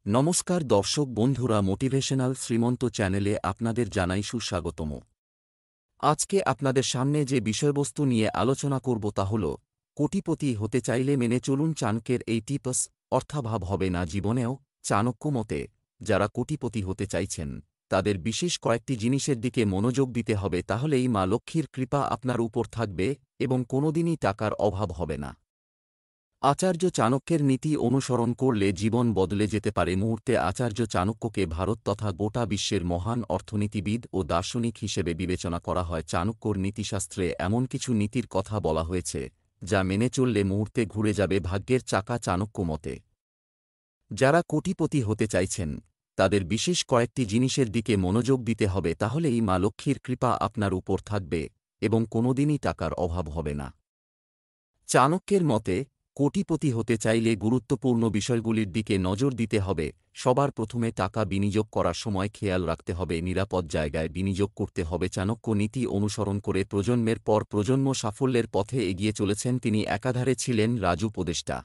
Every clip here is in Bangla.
নমস্কার দর্শক বন্ধুরা, মোটিভেশনাল শ্রীমন্ত চ্যানেলে আপনাদের জানাই সুস্বাগতম। আজকে আপনাদের সামনে যে বিষয়বস্তু নিয়ে আলোচনা করব তা হল, কোটিপতি হতে চাইলে মেনে চলুন চাণক্যের এই টিপস। অর্থাভাব হবে না জীবনেও। চাণক্য মতে, যারা কোটিপতি হতে চাইছেন তাদের বিশেষ কয়েকটি জিনিসের দিকে মনোযোগ দিতে হবে, তাহলেই মা লক্ষ্মীর কৃপা আপনার উপর থাকবে এবং কোনোদিনই টাকার অভাব হবে না। আচার্য চাণক্যের নীতি অনুসরণ করলে জীবন বদলে যেতে পারে মুহূর্তে। আচার্য চাণক্যকে ভারত তথা গোটা বিশ্বের মহান অর্থনীতিবিদ ও দার্শনিক হিসেবে বিবেচনা করা হয়। চাণক্যর নীতিশাস্ত্রে এমন কিছু নীতির কথা বলা হয়েছে যা মেনে চললে মুহূর্তে ঘুরে যাবে ভাগ্যের চাকা। চাণক্য মতে, যারা কোটিপতি হতে চাইছেন তাদের বিশেষ কয়েকটি জিনিসের দিকে মনোযোগ দিতে হবে, তাহলেই মা লক্ষ্মীর কৃপা আপনার উপর থাকবে এবং কোনোদিনই টাকার অভাব হবে না। চাণক্যের মতে, কোটিপতি হতে চাইলে গুরুত্বপূর্ণ বিষয়গুলির দিকে নজর দিতে হবে। সবার প্রথমে টাকা বিনিয়োগ করার সময় খেয়াল রাখতে হবে নিরাপদ জায়গায় বিনিয়োগ করতে হবে। চাণক্য নীতি অনুসরণ করে প্রজন্মের পর প্রজন্ম সাফল্যের পথে এগিয়ে চলেছেন। তিনি একাধারে ছিলেন রাজু উপদেষ্টা,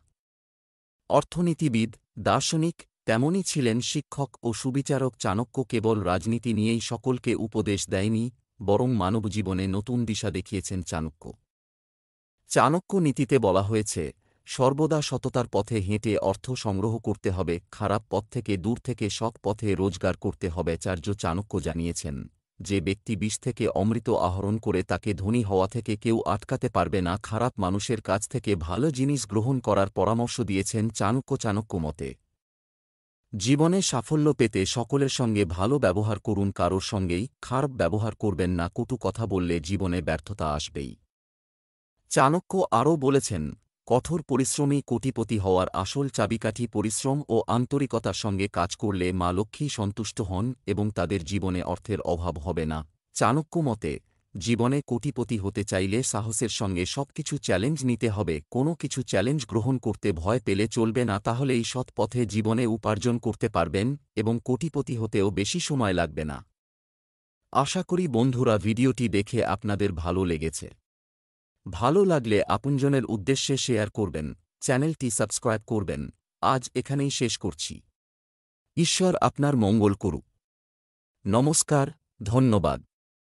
অর্থনীতিবিদ, দার্শনিক, তেমনি ছিলেন শিক্ষক ও সুবিচারক। চাণক্য কেবল রাজনীতি নিয়েই সকলকে উপদেশ দেয়নি, বরং মানবজীবনে নতুন দিশা দেখিয়েছেন। চাণক্য নীতিতে বলা হয়েছে, সর্বদা সততার পথে হেঁটে অর্থ সংগ্রহ করতে হবে, খারাপ পথ থেকে দূর থেকে সৎ পথে রোজগার করতে হবে। আচার্য চাণক্য জানিয়েছেন, যে ব্যক্তি বিষ থেকে অমৃত আহরণ করে তাকে ধনী হওয়া থেকে কেউ আটকাতে পারবে না। খারাপ মানুষের কাছ থেকে ভালো জিনিস গ্রহণ করার পরামর্শ দিয়েছেন চাণক্য। চাণক্য মতে, জীবনে সাফল্য পেতে সকলের সঙ্গে ভালো ব্যবহার করুন, কারোর সঙ্গেই খারাপ ব্যবহার করবেন না। কটু কথা বললে জীবনে ব্যর্থতা আসবেই। চাণক্য আরও বলেছেন, কঠোর পরিশ্রমী কোটিপতি হওয়ার আসল চাবিকাঠি। পরিশ্রম ও আন্তরিকতার সঙ্গে কাজ করলে মা লক্ষ্মী সন্তুষ্ট হন এবং তাদের জীবনে অর্থের অভাব হবে না। চাণক্য মতে, জীবনে কোটিপতি হতে চাইলে সাহসের সঙ্গে সবকিছু চ্যালেঞ্জ নিতে হবে। কোনো কিছু চ্যালেঞ্জ গ্রহণ করতে ভয় পেলে চলবে না, তাহলেই সৎ পথে জীবনে উপার্জন করতে পারবেন এবং কোটিপতি হতেও বেশি সময় লাগবে না। আশা করি বন্ধুরা ভিডিওটি দেখে আপনাদের ভালো লেগেছে। ভালো লাগলে আপনজনের উদ্দেশ্যে শেয়ার করবেন, চ্যানেলটি সাবস্ক্রাইব করবেন। আজ এখানেই শেষ করছি। ঈশ্বর আপনার মঙ্গল করুক। নমস্কার, ধন্যবাদ।